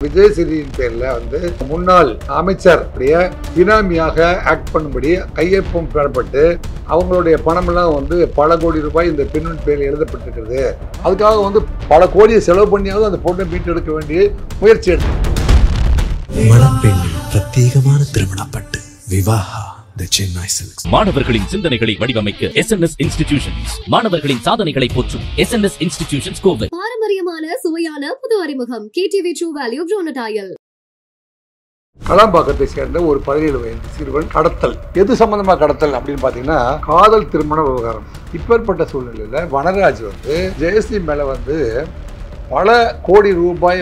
விஜயசிறியின் பேர்ல முன்னாள் அமைச்சர் பினாமியாக ஆக்ட் பண்ணும்படி கையொப்பம் பெறப்பட்டு அவங்களுடைய பணமெல்லாம் பல கோடி ரூபாய் இந்த பெண்ணின் பேரில் எழுதப்பட்டிருக்கிறது. அதுக்காக பல கோடியை செலவு பண்ணியாவது அந்த பொண்ணை மீட்டெடுக்க வேண்டிய முயற்சி எடுத்து மணப்பெண்ணின் பிரத்யேகமான திருமணப்பட்டு விவாஹா மாணவர்களின் சிந்தனைகளை வடிவமைக்க SNS Institutions, மாணவர்களின் சாதனைகளை போற்றும் SNS Institutions கோவை. பாரம்பரியமான சுவையான புது அறிமுகம் KTV True Value Bronadile. கலாம்பாக்கத்தை சேர்ந்த ஒரு 17 வயது சிறுவன் கடத்தல். எது சம்பந்தமா கடத்தல் அப்படின்னு பாத்தீங்கன்னா காதல் திருமண விவகாரம். இப்பேற்பட்ட சூழ்நிலையில வனராஜ் ஜெயஸ்ரீ மேல பல கோடி ரூபாய்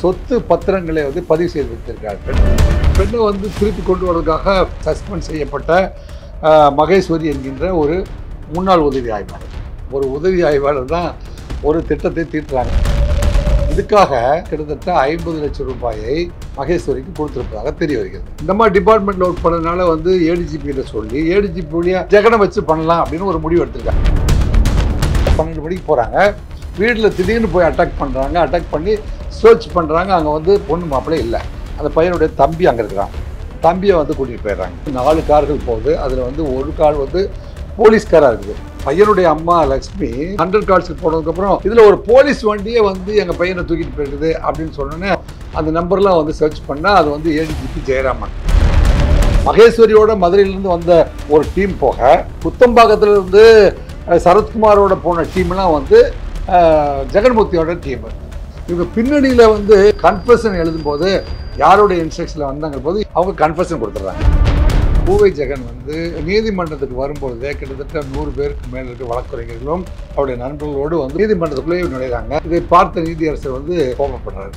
சொத்து பத்திரங்களை பதிவு செய்து வைத்திருக்கார்கள். பெண்ணை திருப்பி கொண்டு வருவதற்காக சஸ்பெண்ட் செய்யப்பட்ட மகேஸ்வரி என்கின்ற ஒரு முன்னாள் உதவி ஆய்வாளர். ஒரு உதவி ஆய்வாளர் தான் ஒரு திட்டத்தை தீட்டுறாங்க. இதுக்காக கிட்டத்தட்ட 50 லட்சம் ரூபாயை மகேஸ்வரிக்கு கொடுத்திருப்பதாக தெரிய வருகிறது. இந்த மாதிரி டிபார்ட்மெண்ட்ல ஒர்க் பண்ணதுனால ADGP கிட்ட சொல்லி ADGP வழியா ஜெகனை வச்சு பண்ணலாம் அப்படின்னு ஒரு முடிவு எடுத்திருக்காங்க. 12 மணிக்கு போறாங்க, வீட்டில் திடீர்னு போய் அட்டாக் பண்ணுறாங்க. அட்டாக் பண்ணி சர்ச் பண்ணுறாங்க. அங்கே பொண்ணு மாப்பிள்ளை இல்லை. அந்த பையனுடைய தம்பி அங்கே இருக்கிறான். தம்பியை கூட்டிகிட்டு போயிடுறாங்க. 4 கார்கள் போகுது. அதில் ஒரு கார் போலீஸ்காராக இருக்குது. பையனுடைய அம்மா லக்ஷ்மி 100 கால்ஸுக்கு போனதுக்கப்புறம் இதில் ஒரு போலீஸ் வண்டியே எங்கள் பையனை தூக்கிட்டு போயிருக்குது அப்படின்னு சொன்னோன்னே அந்த நம்பர்லாம் சர்ச் பண்ணால் அது ADGP ஜெயராமன். மகேஸ்வரியோட மதுரையிலேருந்து வந்த ஒரு டீம் போக புத்தம்பாக்கத்திலிருந்து சரத்குமாரோட போன டீம்லாம் ஜெகன்மூர்த்தியோட டீம். இவங்க பின்னணியில் கன்ஃபெஷன் எழுதும்போது யாரோட இன்ஸ்ட்ரக்ஷனில் வந்தாங்க போது அவங்க கன்ஃபெஷன் கொடுத்துட்றாங்க. பூவை ஜெகன் நீதிமன்றத்துக்கு வரும்பொழுது கிட்டத்தட்ட 100 பேருக்கு மேலே இருக்க வழக்கறிஞர்களும் அவருடைய நண்பர்களோடு நீதிமன்றத்துக்குள்ளேயே நுழைகிறாங்க. இதை பார்த்த நீதியரசர் கோபப்படுறாரு.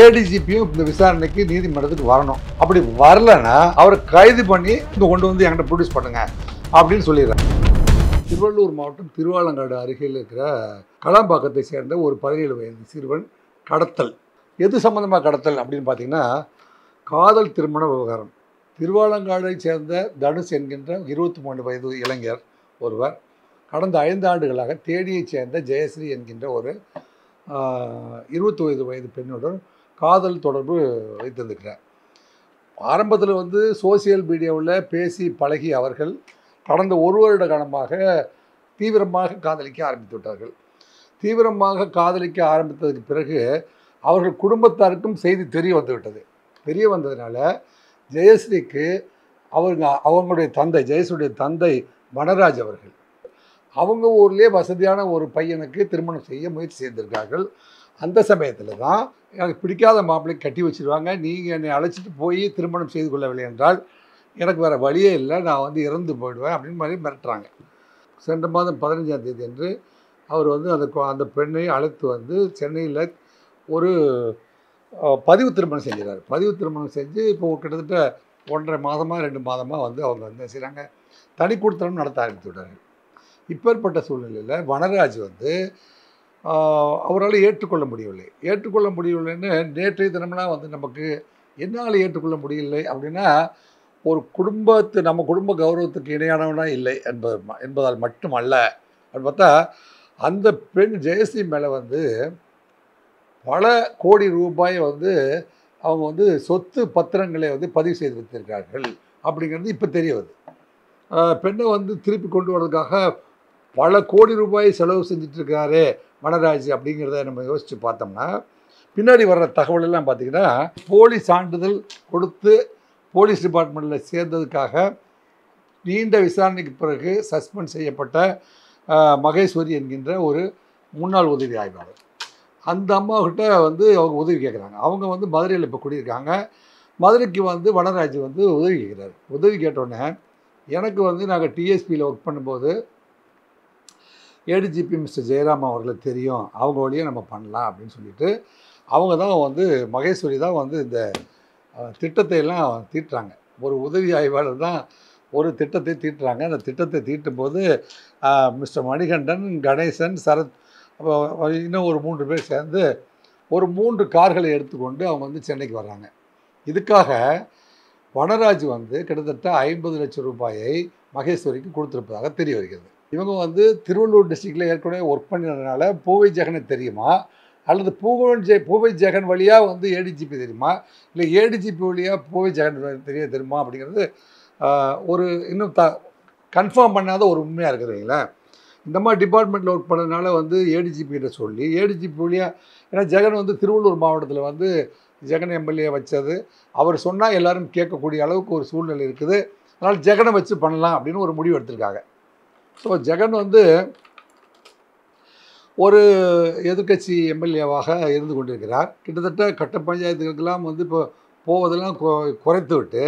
ADGPயும் இந்த விசாரணைக்கு நீதிமன்றத்துக்கு வரணும். அப்படி வரலன்னா அவரை கைது பண்ணி கொண்டு என்கிட்ட ப்ரொடியூஸ் பண்ணுங்க அப்படின்னு சொல்லிடுறாங்க. திருவள்ளூர் மாவட்டம் திருவாலங்காடு அருகில் இருக்கிற கலாம்பாக்கத்தை சேர்ந்த ஒரு 17 வயது சிறுவன் கடத்தல். எது சம்பந்தமாக கடத்தல் அப்படின்னு பார்த்தீங்கன்னா காதல் திருமண விவகாரம். திருவாலங்காடை சேர்ந்த தனுஷ் என்கின்ற 23 வயது இளைஞர் ஒருவர் கடந்த 5 ஆண்டுகளாக தேனியைச் சேர்ந்த ஜெயஸ்ரீ என்கின்ற ஒரு 20 வயது பெண்ணுடன் காதல் தொடர்பு வைத்திருக்கிறார். ஆரம்பத்தில் சோசியல் மீடியாவில் பேசி பழகி அவர்கள் கடந்த 1 வருட காலமாக தீவிரமாக காதலிக்க ஆரம்பித்து விட்டார்கள். தீவிரமாக காதலிக்க ஆரம்பித்ததுக்கு பிறகு அவர்கள் குடும்பத்தாருக்கும் செய்தி தெரிய வந்ததுனால ஜெயஸ்ரீக்கு அவங்களுடைய தந்தை ஜெயஸ்ரீடைய தந்தை வனராஜ் அவர்கள் அவங்க ஊர்லேயே வசதியான ஒரு பையனுக்கு திருமணம் செய்ய முயற்சி செய்திருக்கார்கள். அந்த சமயத்தில் தான் எனக்கு பிடிக்காத மாப்பிள்ளை கட்டி வச்சுருவாங்க, நீங்கள் என்னை அழைச்சிட்டு போய் திருமணம் செய்து கொள்ளவில்லை என்றால் எனக்கு வேறு வழியே இல்லை, நான் இறந்து போயிடுவேன் அப்படின்னு மாதிரி மிரட்டுறாங்க. சென்ற மாதம் 15ஆம் தேதி அன்று அவர் அந்த பெண்ணை அழைத்து சென்னையில் ஒரு பதிவு திருமணம் செஞ்சுறாரு. பதிவு திருமணம் செஞ்சு இப்போ கிட்டத்தட்ட 1.5 மாதமாக 2 மாதமாக அவங்க என்ன செய்கிறாங்க, தனி கொடுத்தனம் நடத்த ஆரம்பித்து விட்டார்கள். இப்பேற்பட்ட சூழ்நிலையில் வனராஜ் அவரால் ஏற்றுக்கொள்ள முடியவில்லைன்னு நேற்றைய தினம்லாம் நமக்கு என்னால் ஏற்றுக்கொள்ள முடியலை அப்படின்னா ஒரு நம்ம குடும்ப கௌரவத்துக்கு இணையானவனாக இல்லை என்பதால் மட்டுமல்ல அப்படின்னு பார்த்தா அந்த பெண் ஜெயஸ்ரீ மேலே பல கோடி ரூபாய் அவங்க சொத்து பத்திரங்களை பதிவு செய்து வைத்திருக்கார்கள் அப்படிங்கிறது இப்போ தெரிய வருது. பெண்ணை திருப்பி கொண்டு வரதுக்காக பல கோடி ரூபாய் செலவு செஞ்சிட்ருக்காரு வனராஜ் அப்படிங்கிறத நம்ம யோசித்து பார்த்தோம்னா பின்னாடி வர்ற தகவல் எல்லாம் பார்த்திங்கன்னா போலி சான்றிதழ் கொடுத்து போலீஸ் டிபார்ட்மெண்ட்டில் சேர்ந்ததுக்காக நீண்ட விசாரணைக்கு பிறகு சஸ்பெண்ட் செய்யப்பட்ட மகேஸ்வரி என்கின்ற ஒரு முன்னாள் உதவி ஆய்வாளர். அந்த அம்மாக்கிட்ட அவங்க உதவி கேட்குறாங்க. அவங்க மதுரையில் இப்போ குடியிருக்காங்க. மதுரைக்கு வனராஜ் உதவி கேட்குறாரு. உதவி கேட்டோடனே எனக்கு நாங்கள் TSPயில் ஒர்க் பண்ணும்போது ADGP மிஸ்டர் ஜெயராமன் அவர்களுக்கு தெரியும், அவங்க வழியே நம்ம பண்ணலாம் அப்படின்னு சொல்லிட்டு அவங்க தான் மகேஸ்வரி தான் இந்த திட்டத்தை எல்லாம் தீட்டுறாங்க. ஒரு உதவி ஆய்வாளர் தான் ஒரு திட்டத்தை தீட்டுறாங்க. அந்த திட்டத்தை தீட்டும்போது மிஸ்டர் மணிகண்டன், கணேசன், சரத் இன்னும் ஒரு 3 பேர் சேர்ந்து ஒரு 3 கார்களை எடுத்துக்கொண்டு அவங்க சென்னைக்கு வர்றாங்க. இதுக்காக வனராஜ் கிட்டத்தட்ட 50 லட்சம் ரூபாயை மகேஸ்வரிக்கு கொடுத்துருப்பதாக தெரிய வருகிறது. இவங்க திருவள்ளூர் டிஸ்ட்ரிக்டில் ஏற்கனவே ஒர்க் பண்ணினதுனால பூவை ஜெகனை தெரியுமா, அல்லது பூவை ஜெகன் வழியாக வந்து ஏடிஜிபி தெரியுமா, இல்லை ஏடிஜிபி வழியாக பூவை ஜெகன் தெரியுமா அப்படிங்கிறது ஒரு இன்னும் கன்ஃபார்ம் பண்ணாத ஒரு உண்மையாக இருக்குதுங்களா. இந்த மாதிரி டிபார்ட்மெண்ட்டில் ஒர்க் பண்ணதுனால வந்து ஏடிஜிபிகிட்ட சொல்லி ஏடிஜிபி வழியாக, ஏன்னா ஜெகன் வந்து திருவள்ளூர் மாவட்டத்தில் வந்து ஜெகன் எம்எல்ஏ வச்சது அவர் சொன்னால் எல்லாரும் கேட்கக்கூடிய அளவுக்கு ஒரு சூழ்நிலை இருக்குது. அதனால் ஜெகனை வச்சு பண்ணலாம் அப்படின்னு ஒரு முடிவு எடுத்திருக்காங்க. ஸோ ஜெகன் வந்து ஒரு எதிர்க்கட்சி எம்எல்ஏவாக இருந்து கொண்டிருக்கிறார். கிட்டத்தட்ட கட்ட பஞ்சாயத்துகளுக்கெல்லாம் வந்து இப்போ போவதெல்லாம் குறைத்து விட்டு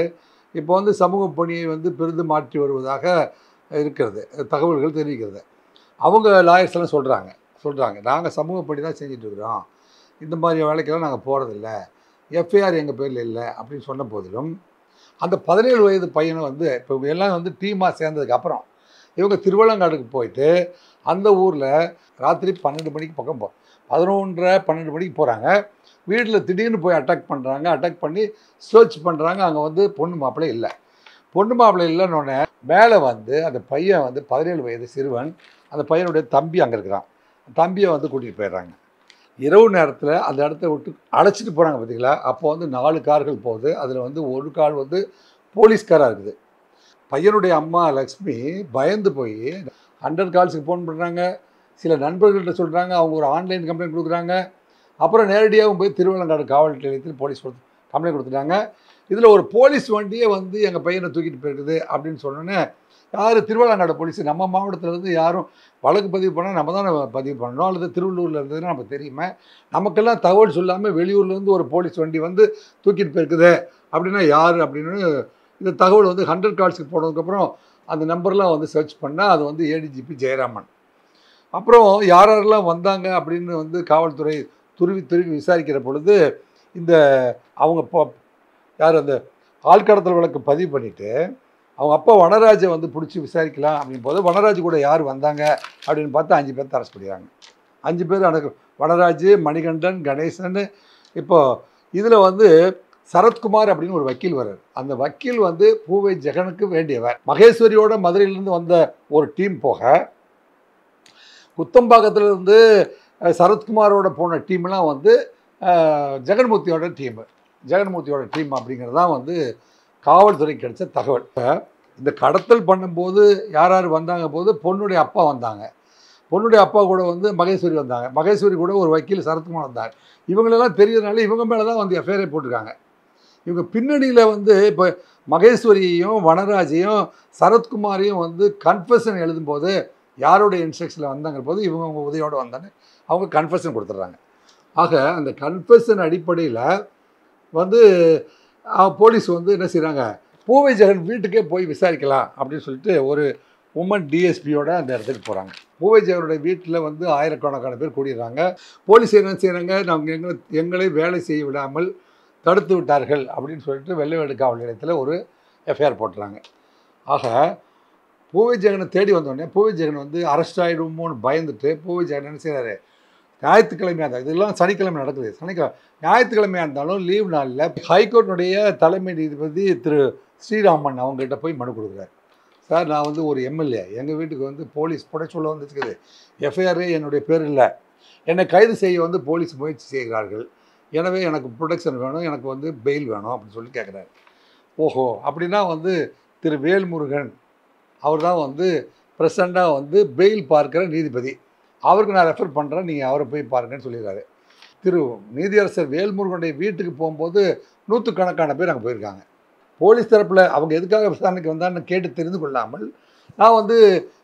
இப்போ வந்து சமூக பணியை வந்து பெரிதும் மாற்றி வருவதாக இருக்கிறது, தகவல்கள் தெரிவிக்கிறது. அவங்க லாயர்ஸ் எல்லாம் சொல்கிறாங்க நாங்கள் சமூக பணி தான் செஞ்சிட்ருக்குறோம், இந்த மாதிரி வேலைக்கெல்லாம் நாங்கள் போகிறதில்ல, எஃப்ஐஆர் எங்கள் பேரில் இல்லை அப்படின்னு சொன்ன போதிலும் அந்த 17 வயது பையனை வந்து இப்போ எல்லாம் வந்து டீமாக சேர்ந்ததுக்கப்புறம் இவங்க திருவள்ளங்காடுக்கு போயிட்டு அந்த ஊரில் ராத்திரி 12 மணிக்கு பக்கம் 11:30-12 மணிக்கு போகிறாங்க. வீட்டில் திடீர்னு போய் அட்டாக் பண்ணுறாங்க. அட்டாக் பண்ணி சர்ச் பண்ணுறாங்க. அங்கே வந்து பொண்ணு மாப்பிள்ளை இல்லை. பொண்ணு மாப்பிள்ளை இல்லைன்னொன்னே மேலே வந்து அந்த பையன் வந்து 17 வயது சிறுவன், அந்த பையனுடைய தம்பி அங்கே இருக்கிறான். தம்பியை வந்து கூட்டிகிட்டு போயிடுறாங்க. இரவு நேரத்தில் அந்த இடத்த விட்டு அழைச்சிட்டு போகிறாங்க பார்த்தீங்களா. அப்போ வந்து 4 கார்கள் போகுது. அதில் வந்து ஒரு கார் வந்து போலீஸ்காராக இருக்குது. பையனுடைய அம்மா லக்ஷ்மி பயந்து போய் 100 கால்ஸுக்கு ஃபோன் பண்ணுறாங்க. சில நண்பர்கள்ட்ட சொல்கிறாங்க. அவங்க ஒரு ஆன்லைன் கம்ப்ளைண்ட் கொடுக்குறாங்க. அப்புறம் நேரடியாகவும் போய் திருவள்ளங்காடு காவல் நிலையத்தில் போலீஸ் கம்ப்ளைண்ட் கொடுத்துட்டாங்க. இதில் ஒரு போலீஸ் வண்டியே வந்து எங்கள் பையனை தூக்கிட்டு போயிருக்குது அப்படின்னு சொன்னோன்னே யார் திருவள்ளங்காடு போலீஸ், நம்ம மாவட்டத்திலேருந்து யாரும் வழக்கு பதிவு பண்ணால் நம்ம தான் பதிவு பண்ணணும், அல்லது திருவள்ளூரில் இருந்ததுன்னா நம்ம தெரியுமா, நமக்கெல்லாம் தகவல் சொல்லாமல் வெளியூர்லேருந்து ஒரு போலீஸ் வண்டி வந்து தூக்கிட்டு போயிருக்குது அப்படின்னா யார் அப்படின்னு இந்த தகவல் வந்து 100 கால்ஸுக்கு போனதுக்கப்புறம் அந்த நம்பர்லாம் வந்து சர்ச் பண்ணால் அது வந்து ஏடிஜிபி ஜெயராமன். அப்புறம் யாரெல்லாம் வந்தாங்க அப்படின்னு வந்து காவல்துறை துருவி விசாரிக்கிற பொழுது இந்த அவங்க யார் அந்த ஆள்கடத்தல் வழக்கு பதிவு பண்ணிவிட்டு அவங்க அப்பா வனராஜை வந்து பிடிச்சி விசாரிக்கலாம் அப்படின் போது வனராஜ் கூட யார் வந்தாங்க அப்படின்னு பார்த்து 5 பேர் அரெஸ்ட் பண்ணிடுறாங்க. 5 பேர் வனராஜ், மணிகண்டன், கணேசன். இப்போது இதில் வந்து சரத்குமார் அப்படின்னு ஒரு வக்கீல் வர்றார். அந்த வக்கீல் வந்து பூவை ஜெகனுக்கு வேண்டியவர். மகேஸ்வரியோட மதுரையிலேருந்து வந்த ஒரு டீம் போக குத்தம்பாக்கத்திலேருந்து சரத்குமாரோட போன டீம்லாம் வந்து ஜெகன்மூர்த்தியோட டீம் அப்படிங்கிறது தான் வந்து காவல்துறை கிடைச்ச தகவல். இந்த கடத்தல் பண்ணும்போது யார் வந்தாங்க போது பொண்ணுடைய அப்பா வந்தாங்க. பொண்ணுடைய அப்பா கூட வந்து மகேஸ்வரி வந்தாங்க. மகேஸ்வரி கூட ஒரு வக்கீல் சரத்குமார் வந்தாங்க. இவங்களெல்லாம் தெரியறதுனால இவங்க மேலே தான் வந்து எஃப்ஐஆரை போட்டிருக்காங்க. இவங்க பின்னணியில் வந்து இப்போ மகேஸ்வரியையும் வனராஜையும் சரத்குமாரையும் வந்து கன்ஃபெஷன் எழுதும்போது யாருடைய இன்ஸ்ட்ரக்ஷனில் வந்தாங்கிற போது இவங்க உதவியோடு வந்தாங்க. அவங்க கன்ஃபெஷன் கொடுத்துட்றாங்க. ஆக அந்த கன்ஃபெஷன் அடிப்படையில் வந்து போலீஸ் வந்து என்ன செய்கிறாங்க, பூவை ஜெகன் வீட்டுக்கே போய் விசாரிக்கலாம் அப்படின்னு சொல்லிட்டு ஒரு உமன் டிஎஸ்பியோட அந்த இடத்துக்கு போகிறாங்க. பூவை ஜெகனுடைய வீட்டில் வந்து ஆயிரக்கணக்கான பேர் கூடிடுறாங்க. போலீஸ் என்ன செய்கிறாங்க, நாங்கள் எங்களை வேலை செய்ய விடாமல் தடுத்து விட்டார்கள் அப்படின்னு சொல்லிட்டு வெள்ளைவேடு காவல் நிலையத்தில் ஒரு எஃப்ஐஆர் போட்டுறாங்க. ஆக பூவை ஜெகனை தேடி வந்தோடனே பூவை ஜெகன் வந்து அரெஸ்ட் ஆகிடுமோன்னு பயந்துட்டு பூவை ஜெகன் என்ன செய்கிறாரு, ஞாயிற்றுக்கிழமையாக இருந்தால் இதெல்லாம் சனிக்கிழமை நடக்குது, ஞாயிற்றுக்கிழமையாக இருந்தாலும் லீவ் நாளில் ஹைகோர்ட்டினுடைய தலைமை நீதிபதி திரு ஸ்ரீராமன் அவங்ககிட்ட போய் மனு கொடுக்குறாரு. சார், நான் வந்து ஒரு எம்எல்ஏ, எங்கள் வீட்டுக்கு வந்து போலீஸ் புடை சொல்ல வந்துருக்குது, எஃப்ஐஆரே என்னுடைய பேர் இல்லை, என்னை கைது செய்ய வந்து போலீஸ் முயற்சி செய்கிறார்கள், எனவே எனக்கு ப்ரொடெக்ஷன் வேணும், எனக்கு வந்து பெயில் வேணும் அப்படின்னு சொல்லி கேட்குறாரு. ஓஹோ, அப்படின்னா வந்து திரு வேல்முருகன் அவர் தான் வந்து ப்ரெசண்டாக வந்து பெயில் பார்க்குற நீதிபதி, அவருக்கு நான் ரெஃபர் பண்ணுறேன், நீங்கள் அவரை போய் பாருங்கன்னு சொல்லிடுறாரு. திரு நீதியரசர் வேல்முருகனுடைய வீட்டுக்கு போகும்போது 100கணக்கான பேர் அங்கே போயிருக்காங்க. போலீஸ் தரப்பில் அவங்க எதுக்காக விசாரணைக்கு வந்தான்னு கேட்டு தெரிந்து கொள்ளாமல் நான் வந்து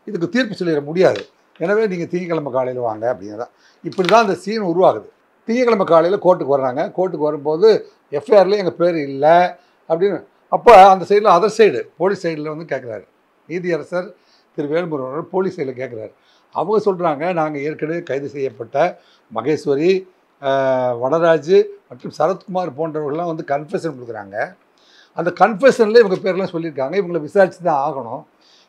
இதுக்கு தீர்ப்பு சொல்லிட முடியாது, எனவே நீங்கள் திங்கக்கிழமை காலையில் வாங்க அப்படிங்கிறதான். இப்படி தான் அந்த சீன் உருவாகுது. திங்கக்கிழமை காலையில் கோர்ட்டுக்கு வர்றாங்க. கோர்ட்டுக்கு வரும்போது எஃப்ஐஆரில் எங்கள் பேர் இல்லை அப்படின்னு. அப்போ அந்த சைடில் அதர் சைடு போலீஸ் சைடில் வந்து கேட்குறாரு நீதியரசர் திரு வேல்முருகன் போலீஸ் சைடில் கேட்குறாரு. அவங்க சொல்கிறாங்க, நாங்கள் ஏற்கனவே கைது செய்யப்பட்ட மகேஸ்வரி, வனராஜ் மற்றும் சரத்குமார் போன்றவர்கள்லாம் வந்து கன்ஃபெஷன் கொடுக்குறாங்க. அந்த கன்ஃபெஷனில் இவங்க பேர்லாம் சொல்லியிருக்காங்க. இவங்களை விசாரித்து தான் ஆகணும்.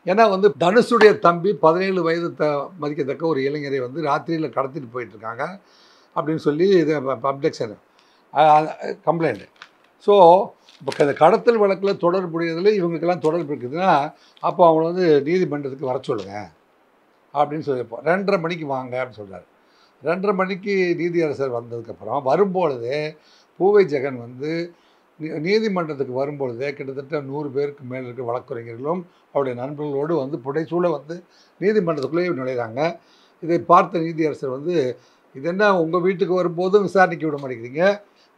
ஏன்னா வந்து தனுஷுடைய தம்பி 17 வயது மதிக்கத்தக்க ஒரு இளைஞரை வந்து ராத்திரியில் கடத்திட்டு போயிட்டுருக்காங்க அப்படின்னு சொல்லி இது அப்டெக்ஷன் கம்ப்ளைண்ட். ஸோ இப்போ இந்த கடத்தல் வழக்கில் தொடர்புடையதில் இவங்களுக்கெல்லாம் தொடர்பு இருக்குதுன்னா அப்போ அவங்கள வந்து நீதிமன்றத்துக்கு வர சொல்லுங்கள் அப்படின்னு சொல்லியிருப்போம். 2:30 மணிக்கு வாங்க அப்படின்னு சொல்கிறார். 2:30 மணிக்கு நீதியரசர் வந்ததுக்கப்புறம் வரும்பொழுது பூவை ஜெகன் வந்து நீதிமன்றத்துக்கு வரும்பொழுதே கிட்டத்தட்ட 100 பேருக்கு மேல் இருக்க வழக்கறிஞர்களும் அவருடைய நண்பர்களோடு வந்து புடைசூழ வந்து நீதிமன்றத்துக்குள்ளேயே நுழைகிறாங்க. இதை பார்த்த நீதியரசர் வந்து, இது என்ன உங்கள் வீட்டுக்கு வரும்போதும் விசாரணைக்கு விட மாட்டேங்கிறீங்க,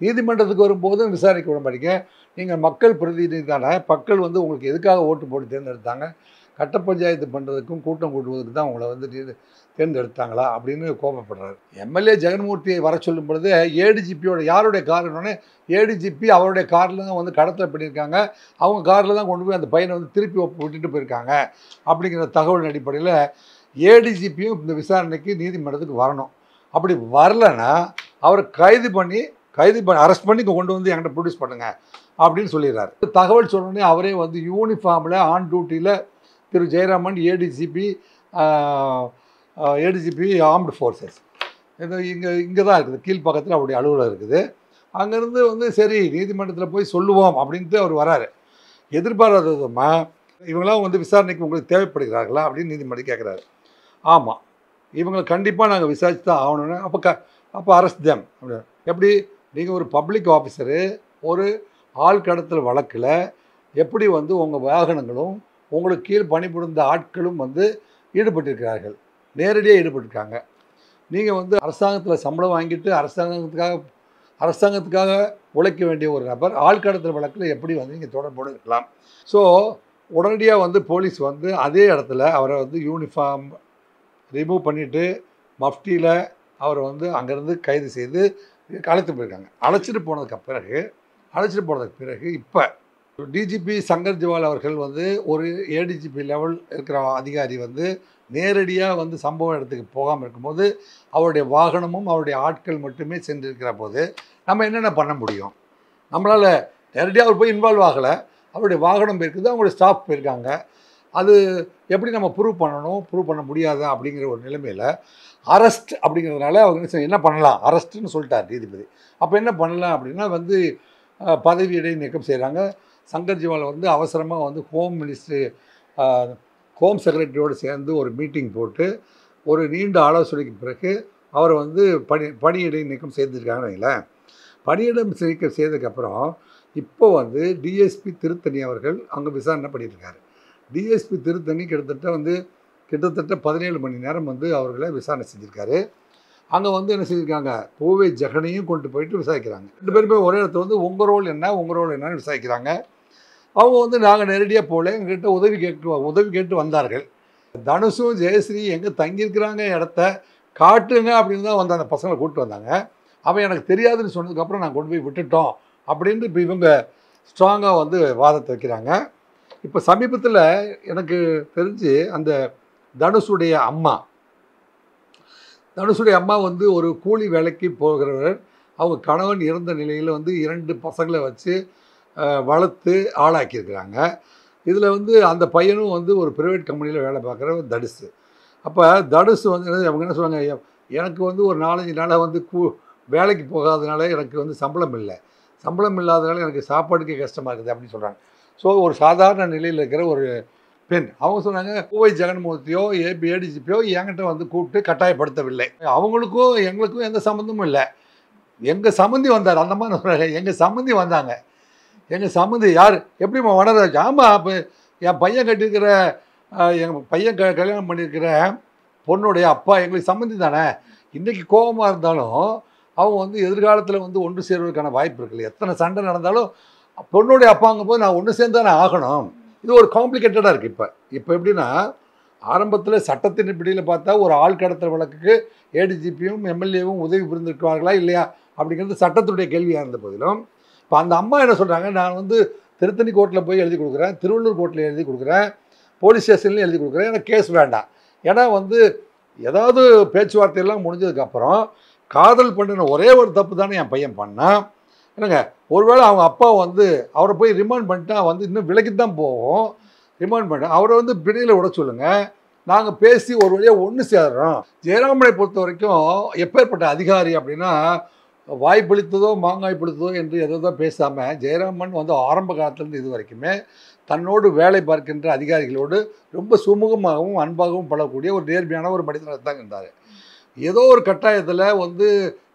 நீதிமன்றத்துக்கு வரும்போதும் விசாரணைக்கு விட மாட்டேங்க, நீங்கள் மக்கள் பிரதிநிதி தானே, மக்கள் வந்து உங்களுக்கு எதுக்காக ஓட்டு போட்டு தேர்ந்தெடுத்தாங்க, கட்ட பஞ்சாயத்து பண்ணுறதுக்கும் கூட்டம் கூட்டுவதற்கு தான் உங்களை வந்து தேர்ந்தெடுத்தாங்களா அப்படின்னு கோபப்படுறாரு. எம்எல்ஏ ஜெகன்மூர்த்தியை வர சொல்லும் பொழுது ஏடிஜிபியோட யாருடைய காருன்னு, ஏடிஜிபி அவருடைய காரில் தான் வந்து கடத்தல் பண்ணியிருக்காங்க, அவங்க காரில் தான் கொண்டு போய் அந்த பையனை வந்து திருப்பி விட்டுட்டு போயிருக்காங்க அப்படிங்கிற தகவல் அடிப்படையில் ஏடிஜிபியும் இந்த விசாரணைக்கு நீதிமன்றத்துக்கு வரணும். அப்படி வரலைன்னா அவரை கைது பண்ணி அரெஸ்ட் பண்ணி கொண்டு வந்து என்கிட்ட ப்ரொடியூஸ் பண்ணுங்க அப்படின்னு சொல்லிடுறாரு. தகவல் சொன்னோடனே அவரே வந்து யூனிஃபார்மில் ஆன் டியூட்டியில் திரு ஜெயராமன் ஏடிஜிபி ஆர்ம்டு ஃபோர்ஸஸ் இது இங்கே தான் இருக்குது, கீழ்ப்பக்கத்தில் அவருடைய அலுவலகம் இருக்குது. அங்கேருந்து வந்து சரி நீதிமன்றத்தில் போய் சொல்லுவோம் அப்படின்ட்டு அவர் வராரு. எதிர்பாராத விதமாக இவங்களாம் வந்து விசாரணைக்கு உங்களுக்கு தேவைப்படுகிறார்களா அப்படின்னு நீதிமன்றம் கேட்குறாரு. ஆமாம், இவங்களை கண்டிப்பாக நாங்கள் விசாரிச்சு தான் ஆகணும்னு. அப்போ அரெஸ்ட் தேம் அப்படின்னு. எப்படி நீங்கள் ஒரு பப்ளிக் ஆஃபீஸரு ஒரு ஆள் கடத்தல் வழக்கில் எப்படி வந்து உங்கள் வாகனங்களும் உங்களுக்கு கீழ் பணிபுரிந்த ஆட்களும் வந்து ஈடுபட்டிருக்கிறார்கள், நேரடியாக ஈடுபட்டிருக்காங்க. நீங்கள் வந்து அரசாங்கத்தில் சம்பளம் வாங்கிட்டு அரசாங்கத்துக்காக உழைக்க வேண்டிய ஒரு நபர் ஆள் கடத்தல் வழக்கில் எப்படி வந்து நீங்கள் தொடர்போடு இருக்கலாம். ஸோ உடனடியாக வந்து போலீஸ் வந்து அதே இடத்துல அவரை வந்து யூனிஃபார்ம் ரிமூவ் பண்ணிவிட்டு மஃப்டியில் அவரை வந்து அங்கேருந்து கைது செய்து அழைத்து போயிருக்காங்க. அழைச்சிட்டு போனதுக்கு பிறகு இப்போ டிஜிபி சங்கர் ஜிவால் அவர்கள் வந்து ஒரு ஏடிஜிபி லெவல் இருக்கிற அதிகாரி வந்து நேரடியாக வந்து சம்பவ இடத்துக்கு போகாமல் இருக்கும்போது அவருடைய வாகனமும் அவருடைய ஆட்கள் மட்டுமே சென்றிருக்கிற போது நம்ம என்னென்ன பண்ண முடியும்? நம்மளால் நேரடியாக அவர் போய் இன்வால்வ் ஆகலை, அவருடைய வாகனம் போயிருக்குது, அவங்களுடைய ஸ்டாஃப் போயிருக்காங்க. அது எப்படி நம்ம ப்ரூவ் பண்ண முடியாதா அப்படிங்கிற ஒரு நிலைமையில் அரெஸ்ட் அப்படிங்கிறதுனால அவங்க என்ன பண்ணலாம், அரெஸ்ட்டுன்னு சொல்லிட்டார் நீதிபதி. அப்போ என்ன பண்ணலாம் அப்படின்னா வந்து பதவி இடைநீக்கம் செய்கிறாங்க. சங்கர் ஜிவால் வந்து அவசரமாக வந்து ஹோம் செக்ரட்டரியோடு சேர்ந்து ஒரு மீட்டிங் போட்டு ஒரு நீண்ட ஆலோசனைக்கு பிறகு அவரை வந்து பணியிடை நீக்கம் செய்திருக்காங்கன்னு. பணியிடம் நீக்கம் செய்ததுக்கப்புறம் இப்போ வந்து டிஎஸ்பி திருத்தணி அவர்கள் அங்கே விசாரணை பண்ணியிருக்காரு. டிஎஸ்பி திருத்தணி கிட்டத்தட்ட 17 மணி நேரம் வந்து அவர்களை விசாரணை செஞ்சுருக்காரு. அங்கே வந்து என்ன செஞ்சுருக்காங்க, பூவை ஜெகனையும் கொண்டு போயிட்டு விசாரிக்கிறாங்க. 2 பேருமே ஒரே இடத்துல வந்து உங்கள் ரோல் என்னன்னு விசாரிக்கிறாங்க. அவங்க வந்து நாங்கள் நேரடியாக போகல, எங்ககிட்ட உதவி கேட்டு வந்தார்கள். தனுஷும் ஜெயஸ்ரீ எங்கே தங்கியிருக்கிறாங்க இடத்த காட்டுங்க அப்படின்னு தான் வந்து அந்த பசங்களை கூப்பிட்டு வந்தாங்க. அவன் எனக்கு தெரியாதுன்னு சொன்னதுக்கப்புறம் நான் கொண்டு போய் விட்டுட்டோம் அப்படின்ட்டு இப்போ இவங்க ஸ்ட்ராங்காக வந்து வாதத்தை வைக்கிறாங்க. இப்போ சமீபத்தில் எனக்கு தெரிஞ்சு அந்த தனுஷுடைய அம்மா வந்து ஒரு கூலி வேலைக்கு போகிறவர், அவங்க கணவன் இறந்த நிலையில் வந்து 2 பசங்களை வச்சு வளர்த்து ஆளாக்கியிருக்கிறாங்க. இதில் வந்து அந்த பையனும் வந்து ஒரு ப்ரைவேட் கம்பெனியில் வேலை பார்க்குற தனுஷு. அப்போ தனுஷு வந்து அவங்க என்ன சொல்லுவாங்க, எனக்கு வந்து ஒரு 4-5 நாளாக வந்து வேலைக்கு போகாதனால எனக்கு வந்து சம்பளம் இல்லாதனால எனக்கு சாப்பாடுக்கே கஷ்டமாக இருக்குது அப்படின்னு சொல்கிறாங்க. ஸோ ஒரு சாதாரண நிலையில் இருக்கிற ஒரு பெண் அவங்க சொன்னாங்க, பூவை ஜெகன்மூர்த்தியோ ஏடிஜிபியோ என்கிட்ட வந்து கூப்பிட்டு கட்டாயப்படுத்தவில்லை, அவங்களுக்கும் எங்களுக்கும் எந்த சம்மந்தமும் இல்லை, எங்கள் சம்மந்தி வந்தார், அந்த மாதிரி சொல்கிறாங்க. எங்கள் சம்மந்தி வந்தாங்க, எங்கள் சம்மந்தி யார், எப்படிம்மா வனராஜ்? ஆமாம், அப்போ என் பையன் கல்யாணம் பண்ணியிருக்கிற பொண்ணுடைய அப்பா எங்களுக்கு சம்மந்தி தானே. இன்றைக்கி கோபமாக இருந்தாலும் அவங்க வந்து எதிர்காலத்தில் வந்து ஒன்று சேர்வதற்கான வாய்ப்பு இருக்குல்ல. எத்தனை சண்டை நடந்தாலும் பொண்ணுடைய அப்பாங்கும் போது நான் ஒன்று சேர்ந்து தானே ஆகணும். இது ஒரு காம்ப்ளிகேட்டடாக இருக்குது. இப்போ எப்படின்னா, ஆரம்பத்தில் சட்டத்தின் பிடியில் பார்த்தா ஒரு ஆள் கடத்தல் வழக்குக்கு ஏடிஜிபியும் எம்எல்ஏவும் உதவி புரிந்திருக்கிறார்களா இல்லையா அப்படிங்கிறது சட்டத்துடைய கேள்வியாக இருந்த போதிலும், இப்போ அந்த அம்மா என்ன சொல்கிறாங்க, நான் வந்து திருத்தணி கோர்ட்டில் போய் எழுதி கொடுக்குறேன், திருவள்ளூர் கோர்ட்டில் எழுதி கொடுக்குறேன், போலீஸ் ஸ்டேஷன்லையும் எழுதி கொடுக்குறேன், எனக்கு கேஸ் வேண்டாம். ஏன்னா வந்து ஏதாவது பேச்சுவார்த்தையெல்லாம் முடிஞ்சதுக்கப்புறம் காதல் பண்ணின ஒரே ஒரு தப்பு தானே என் பையன் பண்ணான். என்னங்க, ஒருவேளை அவங்க அப்பா வந்து அவரை போய் ரிமாண்ட் பண்ணிட்டா வந்து இன்னும் விலைக்கு தான் போவோம். ரிமாண்ட் பண்ணிட்டேன், அவரை வந்து பிடியில் விட சொல்லுங்கள், நாங்கள் பேசி ஒரு வழியாக ஒன்று சேர்றோம். ஜெயராமனை பொறுத்த வரைக்கும் எப்பேற்பட்ட அதிகாரி அப்படின்னா, வாய்ப்பளித்ததோ மாங்காய் பிடித்ததோ என்று எதோ பேசாமல், ஜெயராமன் வந்து ஆரம்ப காலத்துலேருந்து இது வரைக்குமே தன்னோடு வேலை பார்க்கின்ற அதிகாரிகளோடு ரொம்ப சுமூகமாகவும் அன்பாகவும் பழகக்கூடிய ஒரு நேர்மையான ஒரு மனிதனாக தான் இருந்தார். ஏதோ ஒரு கட்டாயத்தில் வந்து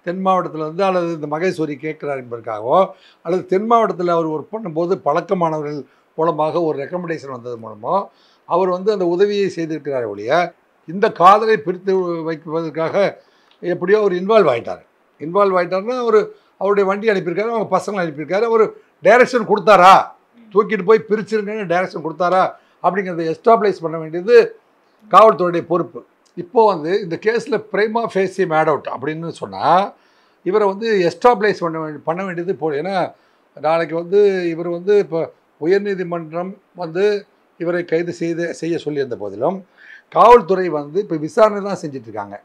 தென் மாவட்டத்தில் வந்து அல்லது இந்த மகேஸ்வரி கேட்குறார் என்பதற்காகவோ அல்லது தென் மாவட்டத்தில் அவர் ஒர்க் பண்ணும்போது பழக்கமானவர்கள் மூலமாக ஒரு ரெக்கமெண்டேஷன் வந்தது மூலமோ அவர் வந்து அந்த உதவியை செய்திருக்கிறார் ஒழிய இந்த காதலை பிரித்து வைப்பதற்காக எப்படியோ அவர் இன்வால்வ் ஆகிட்டார்னா அவருடைய வண்டி அனுப்பியிருக்காரு, அவங்க பசங்களை அனுப்பியிருக்காரு. அவர் டைரக்ஷன் கொடுத்தாரா, தூக்கிட்டு போய் பிரிச்சிருங்கன்னு டைரக்ஷன் கொடுத்தாரா அப்படிங்கிறத எஸ்டாப்ளைஸ் பண்ண வேண்டியது காவல்துறையுடைய பொறுப்பு. இப்போது வந்து இந்த கேஸில் பிரைமா ஃபேசி மேட் அவுட் அப்படின்னு சொன்னால் இவரை வந்து எஸ்டாப்ளைஸ் பண்ண வேண்டியது ஏன்னா நாளைக்கு வந்து இவர் வந்து இப்போ உயர்நீதிமன்றம் வந்து இவரை கைது செய்ய சொல்லியிருந்த போதிலும் காவல்துறை வந்து இப்போ விசாரணை தான் செஞ்சிட்ருக்காங்க.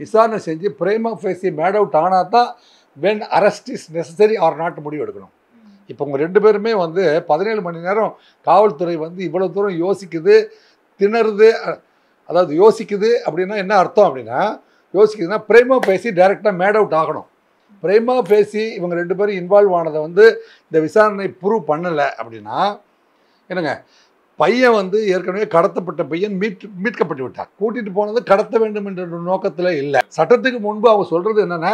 விசாரணை செஞ்சு பிரைமா ஃபேசி மேட் அவுட் ஆனால் தான் when arrest is necessary or not முடிவு எடுக்கணும். இப்போ உங்கள் 2 பேருமே வந்து 17 மணி நேரம் காவல்துறை வந்து இவ்வளோ தூரம் யோசிக்குது, திணறுது. அதாவது யோசிக்குது அப்படின்னா என்ன அர்த்தம் அப்படின்னா, யோசிக்குதுன்னா பிரைமா ஃபேசி டைரெக்டாக மேட் அவுட் ஆகணும். பிரைமா ஃபேசி இவங்க 2 பேரும் இன்வால்வ் ஆனதை வந்து இந்த விசாரணை ப்ரூவ் பண்ணலை அப்படின்னா என்னங்க, பையன் வந்து ஏற்கனவே கடத்தப்பட்ட பையன் மீட்கப்பட்டு விட்டார். கூட்டிகிட்டு போனது கடத்த வேண்டும் என்ற நோக்கத்தில் இல்லை. சட்டத்துக்கு முன்பு அவங்க சொல்கிறது என்னென்னா,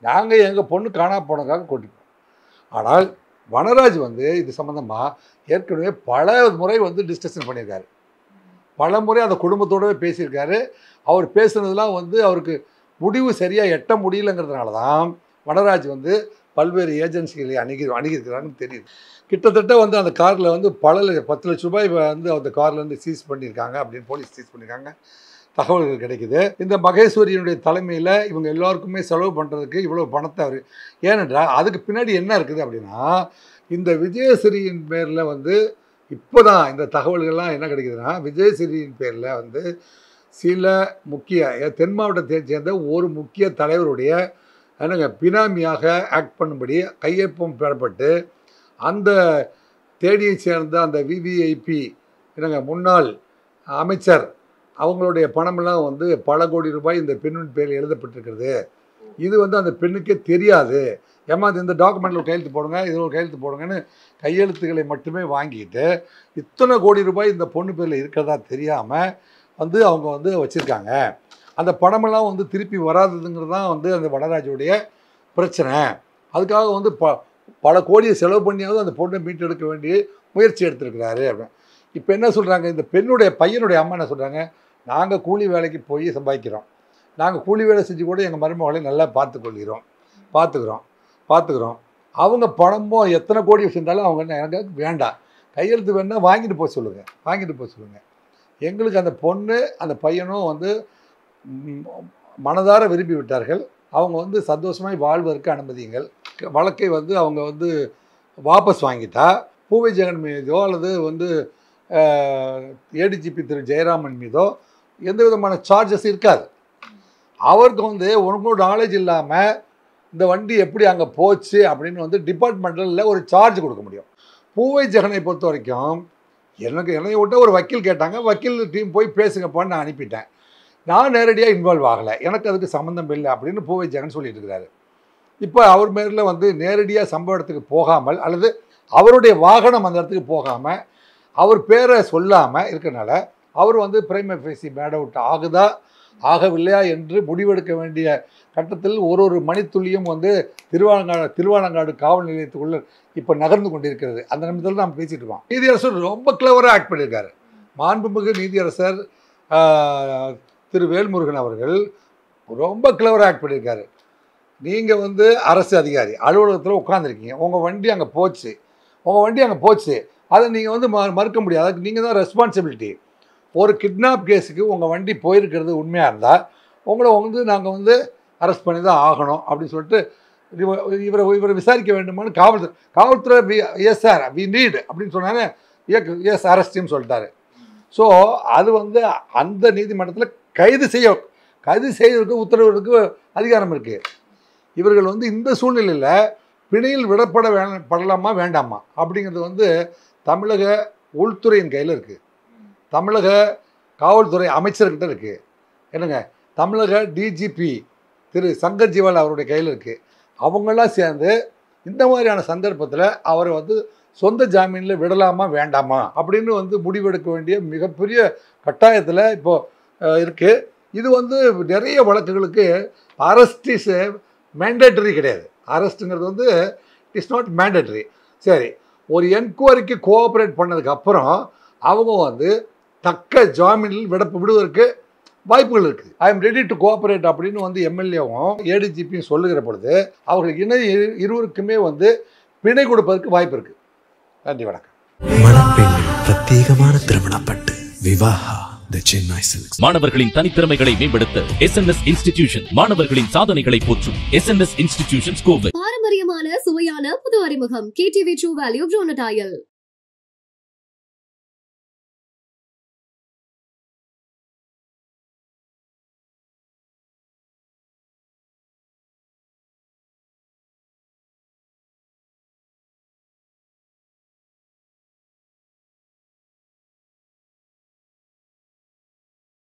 நாங்கள் எங்கள் பொண்ணு காணா போனதுக்காக கூட்டிகிட்டு போனோம். ஆனால் வனராஜ் வந்து இது சம்மந்தமாக ஏற்கனவே பல முறை வந்து டிஸ்கஷன் பண்ணியிருக்காரு, பல முறை அந்த குடும்பத்தோடவே பேசியிருக்காரு. அவர் பேசுனதெல்லாம் வந்து அவருக்கு முடிவு சரியாக எட்ட முடியலங்கிறதுனால தான் வனராஜ் வந்து பல்வேறு ஏஜென்சிகளை அணுகியிருக்கிறாங்கன்னு தெரியுது. கிட்டத்தட்ட வந்து அந்த காரில் வந்து 10 லட்ச ரூபாய் வந்து அந்த கார்லேருந்து சீஸ் பண்ணியிருக்காங்க அப்படின்னு போலீஸ் சீஸ் பண்ணியிருக்காங்க தகவல்கள் கிடைக்குது. இந்த மகேஸ்வரியினுடைய தலைமையில் இவங்க எல்லாருக்குமே செலவு பண்ணுறதுக்கு இவ்வளோ பணத்தை அவர், ஏனென்றால் அதுக்கு பின்னாடி என்ன இருக்குது அப்படின்னா, இந்த விஜயஸ்ரீயின் பேரில் வந்து இப்போ தான் இந்த தகவல்கள்லாம் என்ன கிடைக்குதுன்னா, விஜயஸ்ரீயின் பேரில் வந்து சில முக்கிய தென் மாவட்டத்தைச் சேர்ந்த ஒரு முக்கிய தலைவருடைய என்னங்க பினாமியாக ஆக்ட் பண்ணும்படி கையொப்பம் பெறப்பட்டு அந்த தேனியை சேர்ந்த அந்த விவிஐபி என்னங்க முன்னாள் அமைச்சர் அவங்களுடைய பணமெல்லாம் வந்து பல கோடி ரூபாய் இந்த பெண்ணின் பேரில் எழுதப்பட்டிருக்கிறது. இது வந்து அந்த பெண்ணுக்கே தெரியாது. ஏமா இந்த டாக்குமெண்ட்டில் கையெழுத்து போடுங்க, இதில் ஒரு கையெழுத்து போடுங்கன்னு கையெழுத்துக்களை மட்டுமே வாங்கிட்டு இத்தனை கோடி ரூபாய் இந்த பொண்ணு பேரில் இருக்கிறதா தெரியாமல் வந்து அவங்க வந்து வச்சுருக்காங்க. அந்த பணமெல்லாம் வந்து திருப்பி வராதுங்கிறது தான் வந்து அந்த வனராஜுடைய பிரச்சனை. அதுக்காக வந்து பல கோடியை செலவு பண்ணியாவது அந்த பொண்ணை மீட்டெடுக்க வேண்டிய முயற்சி எடுத்திருக்கிறாரு அப்படின்னு. இப்போ என்ன சொல்கிறாங்க, இந்த பையனுடைய அம்மா என்ன சொல்கிறாங்க, நாங்கள் கூலி வேலைக்கு போய் சம்பாதிக்கிறோம், நாங்கள் கூலி வேலை செஞ்சு கூட எங்கள் மருமகளை நல்லா பார்த்துக்கிறோம். அவங்க பணமோ எத்தனை கோடி வச்சுருந்தாலும் அவங்க எனக்கு வேண்டாம், கையெழுத்து வேணால் வாங்கிட்டு போக சொல்லுங்கள். எங்களுக்கு அந்த பொண்ணு அந்த பையனும் வந்து மனதார விரும்பி விட்டார்கள். அவங்க வந்து சந்தோஷமாய் வாழ்வதற்கு அனுமதியுங்கள். வழக்கை வந்து அவங்க வந்து வாபஸ் வாங்கிட்டா பூவை ஜெகன் மீதோ அல்லது வந்து ஏடிஜிபி திரு ஜெயராமன் மீதோ எந்த விதமான சார்ஜஸ் இருக்காது. அவருக்கு வந்து உனக்கும் நாலேஜ் இல்லாமல் இந்த வண்டி எப்படி அங்கே போச்சு அப்படின்னு வந்து டிபார்ட்மெண்ட்டில் ஒரு சார்ஜ் கொடுக்க முடியும். பூவை ஜெகனை பொறுத்த வரைக்கும் என்னை விட்ட ஒரு வக்கீல் கேட்டாங்க, வக்கீல் டீம் போய் பேசுங்கப்பான்னு நான் அனுப்பிட்டேன். நான் நேரடியாக இன்வால்வ் ஆகலை, எனக்கு அதுக்கு சம்மந்தம் இல்லை அப்படின்னு பூவை ஜெகன் சொல்லிட்டு இருக்கிறாரு. இப்போ அவர் மேரில் வந்து நேரடியாக சம்பவ இடத்துக்கு போகாமல் அல்லது அவருடைய வாகனம் அந்த இடத்துக்கு போகாமல் அவர் பேரை சொல்லாமல் இருக்கிறனால அவர் வந்து பிரைமா ஃபேசி மேட் அவுட் ஆகுதா ஆகவில்லையா என்று முடிவெடுக்க வேண்டிய கட்டத்தில் ஒரு மணித்துளியும் வந்து திருவாலங்காடு காவல் நிலையத்துக்குள்ள இப்போ நகர்ந்து கொண்டிருக்கிறது. அந்த நிமிடத்தில் நாம் பேசிட்டு இருக்கோம். நீதியரசர் ரொம்ப கிளவராக ஆக்ட் பண்ணியிருக்காரு. மாண்புமிகு நீதியரசர் திரு வேல்முருகன் அவர்கள் ரொம்ப கிளவராக ஆக்ட் பண்ணியிருக்காரு. நீங்கள் வந்து அரசு அதிகாரி அலுவலகத்தில் உட்காந்துருக்கீங்க, உங்கள் வண்டி அங்கே போச்சு, அதை நீங்கள் வந்து மறுக்க முடியாது, அதுக்கு நீங்கள் தான் ரெஸ்பான்சிபிலிட்டி. ஒரு கிட்னாப் கேஸுக்கு உங்கள் வண்டி போயிருக்கிறது உண்மையாக இருந்தால் உங்களை வந்து நாங்கள் வந்து அரெஸ்ட் பண்ணி தான் ஆகணும் அப்படின்னு சொல்லிட்டு இவரை விசாரிக்க வேண்டுமான்னு காவல்துறை எஸ் சார் வி நீட் அப்படின்னு சொன்னாங்க, எஸ் அரெஸ்ட்னு சொல்லிட்டாரு. ஸோ அது வந்து அந்த நீதிமன்றத்தில் கைது செய்வதற்கு உத்தரவுக்கு அதிகாரம் இருக்குது. இவர்கள் வந்து இந்த சூழ்நிலையில் பிணையில் விடப்படலாமா வேண்டாமா அப்படிங்கிறது வந்து தமிழக உள்துறையின் கையில் இருக்குது, தமிழக காவல்துறை அமைச்சர்கிட்ட இருக்குது, என்னங்க தமிழக டிஜிபி திரு சங்கர் ஜிவால் அவருடைய கையில் இருக்குது. அவங்களாம் சேர்ந்து இந்த மாதிரியான சந்தர்ப்பத்தில் அவரை வந்து சொந்த ஜாமீனில் விடலாமா வேண்டாமா அப்படின்னு வந்து முடிவெடுக்க வேண்டிய மிகப்பெரிய கட்டாயத்தில் இப்போது இருக்குது. இது வந்து நிறைய வழக்குகளுக்கு அரெஸ்ட் இஸ் மேண்டேட்டரி கிடையாது. அரெஸ்ட்டுங்கிறது வந்து இட்ஸ் நாட் மேண்டேட்டரி. சரி, ஒரு என்கொயரிக்கு கோஆப்ரேட் பண்ணதுக்கு அப்புறம் அவங்க வந்து தக்க ஜாமீனில் விடுவதற்கு வாய்ப்புகள் இருக்குது. I am ready to cooperate அப்படின்னு வந்து எம்எல்ஏவும் ஏடிஜிபியும் சொல்லுகிற பொழுது அவர்களுக்கு இருவருக்குமே வந்து பிணை கொடுப்பதற்கு வாய்ப்பு இருக்குது. நன்றி, வணக்கம். மணப்பெண்ணின் பிரத்யேகமான திருமணப்பட்டு விவாஹா தி சென்னை சில்க்ஸ். மாணவர்களின் தனித்திறமைகளை மேம்படுத்த SNS இன்ஸ்டிடியூஷன் மாணவர்களின் சாதனைகளை போற்றும் SNS இன்ஸ்டிடியூஷன்ஸ் கோவை. பாரம்பரியமான சுவையான புது அறிமுகம் KTV True Value Bronatile.